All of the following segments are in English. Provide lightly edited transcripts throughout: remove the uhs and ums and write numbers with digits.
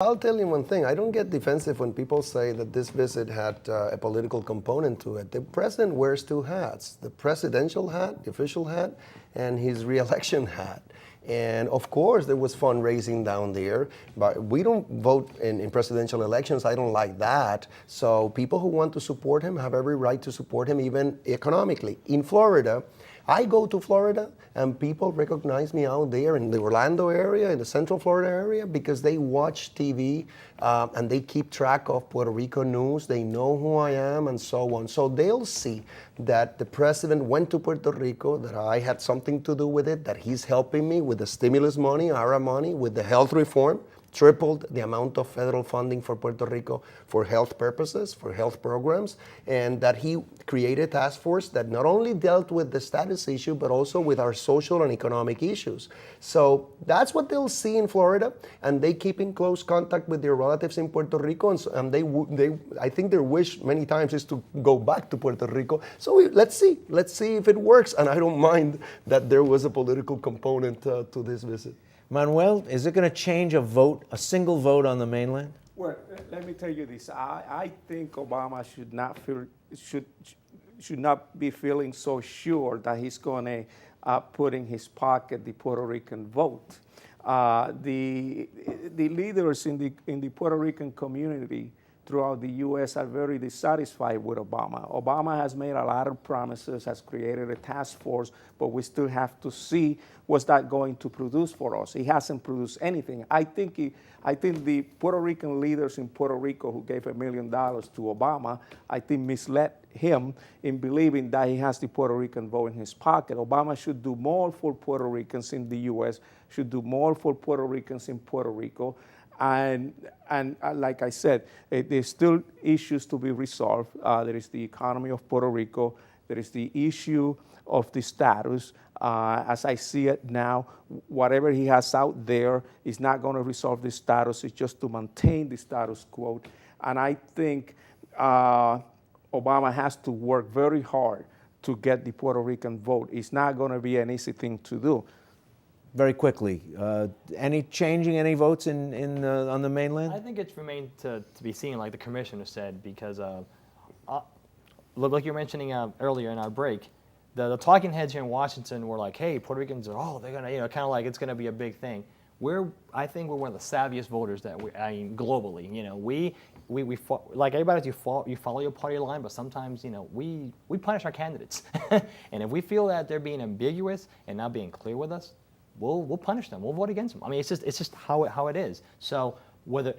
I'll tell you one thing. I don't get defensive when people say that this visit had a political component to it. The president wears two hats, the presidential hat, the official hat, and his re-election hat. And of course, there was fundraising down there, but we don't vote in presidential elections. I don't like that. So people who want to support him have every right to support him, even economically. In Florida, I go to Florida and people recognize me out there in the Orlando area, in the Central Florida area, because they watch TV and they keep track of Puerto Rico news. They know who I am and so on. So they'll see that the president went to Puerto Rico, that I had something to do with it, that he's helping me with the stimulus money, ARA money, with the health reform, tripled the amount of federal funding for Puerto Rico for health purposes, for health programs, and that he created a task force that not only dealt with the status issue, but also with our social and economic issues. So that's what they'll see in Florida, and they keep in close contact with their relatives in Puerto Rico, and I think their wish many times is to go back to Puerto Rico. So let's see if it works, and I don't mind that there was a political component to this visit. Manuel, is it going to change a single vote on the mainland? Well, let me tell you this. I think Obama should not be feeling so sure that he's going to put in his pocket the Puerto Rican vote. The leaders in the Puerto Rican community throughout the U.S. are very dissatisfied with Obama. Obama has made a lot of promises, has created a task force, but we still have to see what's that going to produce for us. He hasn't produced anything. I think the Puerto Rican leaders in Puerto Rico who gave $1 million to Obama, I think misled him in believing that he has the Puerto Rican vote in his pocket. Obama should do more for Puerto Ricans in the U.S., should do more for Puerto Ricans in Puerto Rico. And like I said, there's still issues to be resolved. There is the economy of Puerto Rico. There is the issue of the status. As I see it now, whatever he has out there is not going to resolve the status. It's just to maintain the status quo. And I think Obama has to work very hard to get the Puerto Rican vote. It's not going to be an easy thing to do. Very quickly, changing any votes on the mainland? I think it's remained to be seen, like the commissioner said, because like you were mentioning earlier in our break, the talking heads here in Washington were like, hey, Puerto Ricans are, they're gonna, kind of like it's gonna be a big thing. I think we're one of the savviest voters globally. We like everybody, you follow your party line, but sometimes, we punish our candidates. And if we feel that they're being ambiguous and not being clear with us, we'll punish them. We'll vote against them. I mean, it's just how it is. So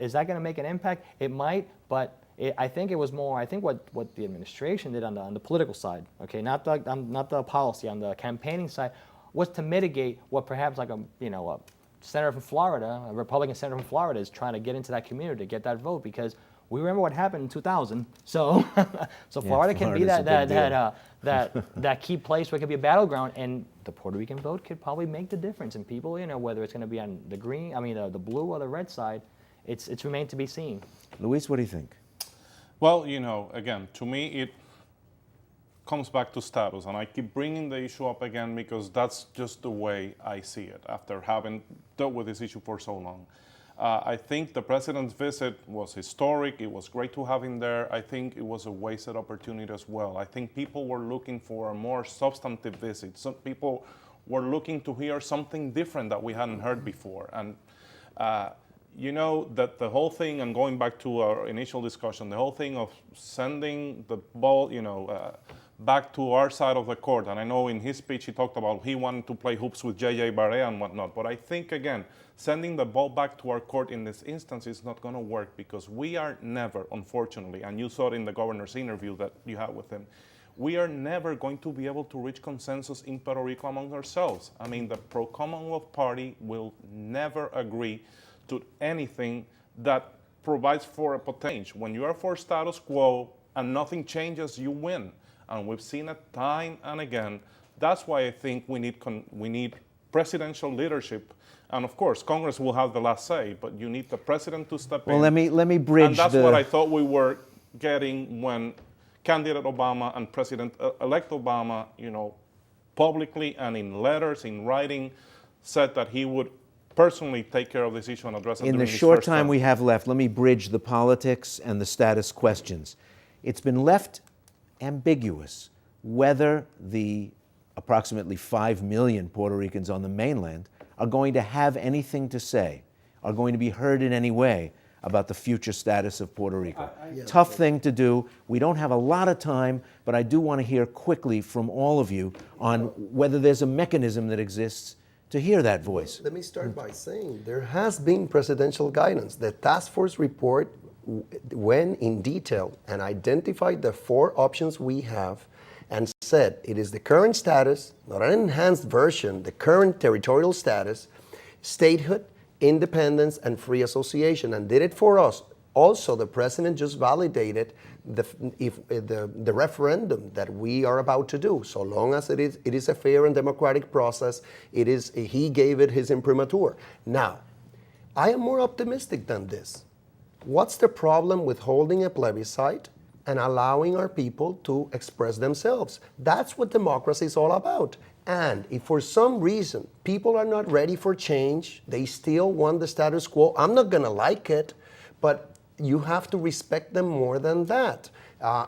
is that going to make an impact? It might, but I think it was more. I think what the administration did on the political side, okay, not the policy, on the campaigning side, was to mitigate what perhaps like a senator from Florida, a Republican senator from Florida, is trying to get into that community to get that vote, because we remember what happened in 2000. So Florida can be that key place where it could be a battleground, and the Puerto Rican vote could probably make the difference. And people, whether it's going to be on the green, the blue or the red side, it's remained to be seen. Luis, what do you think? Well, again, to me it comes back to status, and I keep bringing the issue up again because that's just the way I see it after having dealt with this issue for so long. I think the president's visit was historic. It was great to have him there. I think it was a wasted opportunity as well. I think people were looking for a more substantive visit. Some people were looking to hear something different that we hadn't heard before. And that the whole thing, and going back to our initial discussion, the whole thing of sending the ball, back to our side of the court. And I know in his speech he talked about he wanted to play hoops with J.J. Barea and whatnot. But I think, again, sending the ball back to our court in this instance is not going to work, because we are never, unfortunately, and you saw it in the governor's interview that you had with him, we are never going to be able to reach consensus in Puerto Rico among ourselves. I mean, the pro-Commonwealth Party will never agree to anything that provides for a potential. When you are for status quo and nothing changes, you win. And we've seen it time and again. That's why I think we need presidential leadership. And of course, Congress will have the last say, but you need the president to step in. Well, let me bridge. And that's what I thought we were getting when candidate Obama and President-elect Obama, publicly and in letters, in writing, said that he would personally take care of this issue and address it In the during his short first time term. we have left, let me bridge the politics and the status questions. It's been left ambiguous whether the approximately 5 million Puerto Ricans on the mainland are going to have anything to say, are going to be heard in any way about the future status of Puerto Rico. Tough thing to do. We don't have a lot of time, but I do want to hear quickly from all of you on whether there's a mechanism that exists to hear that voice. Let me start by saying there has been presidential guidance. The task force report went in detail and identified the 4 options we have and said it is the current status, not an enhanced version, the current territorial status, statehood, independence, and free association, and did it for us. Also, the president just validated the referendum that we are about to do. So long as it is a fair and democratic process, he gave it his imprimatur. Now, I am more optimistic than this. What's the problem with holding a plebiscite and allowing our people to express themselves? That's what democracy is all about. And if for some reason people are not ready for change, they still want the status quo, I'm not going to like it, but you have to respect them more than that.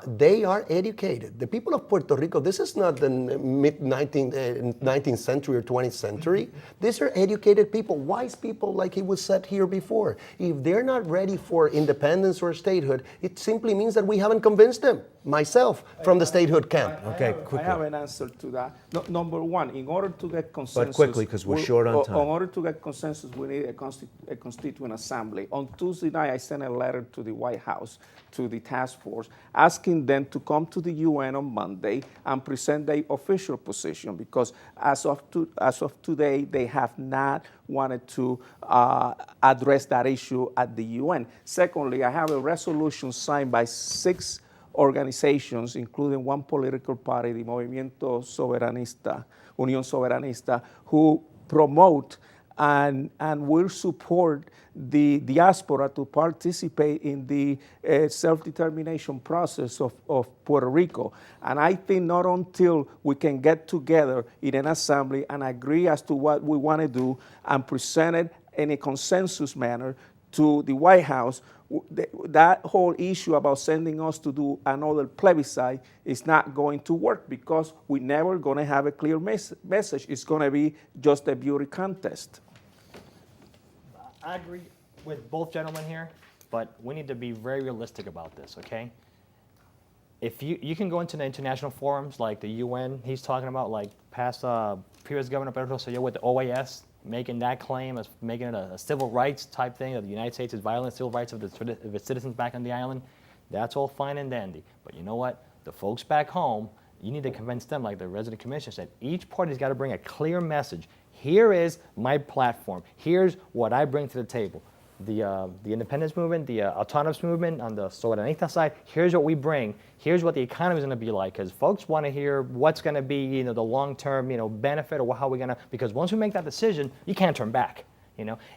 They are educated. The people of Puerto Rico, this is not the mid-19th century or 20th century. These are educated people, wise people, like it was said here before. If they're not ready for independence or statehood, it simply means that we haven't convinced them. Myself, from the statehood camp. Okay, I quickly. have an answer to that. Number one, in order to get consensus, quickly, 'cause we're short on time. In order to get consensus, we need a constituent assembly. On Tuesday night, I sent a letter to the White House, to the task force, asking them to come to the UN on Monday and present their official position, because as of today, they have not wanted to address that issue at the UN. Secondly, I have a resolution signed by 6 organizations, including one political party, the Movimiento Soberanista, Unión Soberanista, who promote and will support the diaspora to participate in the self-determination process of Puerto Rico. And I think not until we can get together in an assembly and agree as to what we want to do and present it in a consensus manner to the White House, that whole issue about sending us to do another plebiscite is not going to work, because we're never going to have a clear message. It's going to be just a beauty contest. I agree with both gentlemen here, but we need to be very realistic about this, okay? If you can go into the international forums like the UN, he's talking about, like past previous Governor Pedro Pierluisi with the OAS, making that claim as making it a civil rights type thing, that the United States is violating civil rights of its citizens back on the island. That's all fine and dandy. But you know what? The folks back home, you need to convince them, like the Resident Commissioner said, each party's got to bring a clear message. Here is my platform. Here's what I bring to the table. The independence movement, the autonomous movement on the Soberanista side, here's what we bring. Here's what the economy is going to be like, because folks want to hear what's going to be, the long-term, benefit, or how we're going to, because once we make that decision, you can't turn back,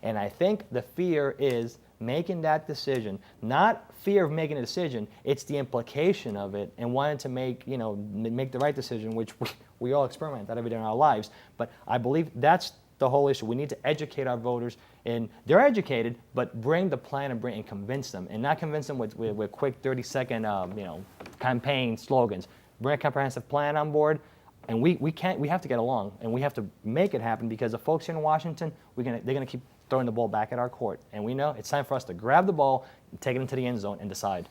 And I think the fear is making that decision, not fear of making a decision, it's the implication of it and wanting to make the right decision, which we all experiment that every day in our lives. But I believe that's the whole issue. We need to educate our voters, and they're educated, but bring the plan and convince them, and not convince them with quick 30-second campaign slogans. Bring a comprehensive plan on board, and we have to get along, and we have to make it happen, because the folks here in Washington, they're gonna keep throwing the ball back at our court, and we know it's time for us to grab the ball, take it into the end zone, and decide.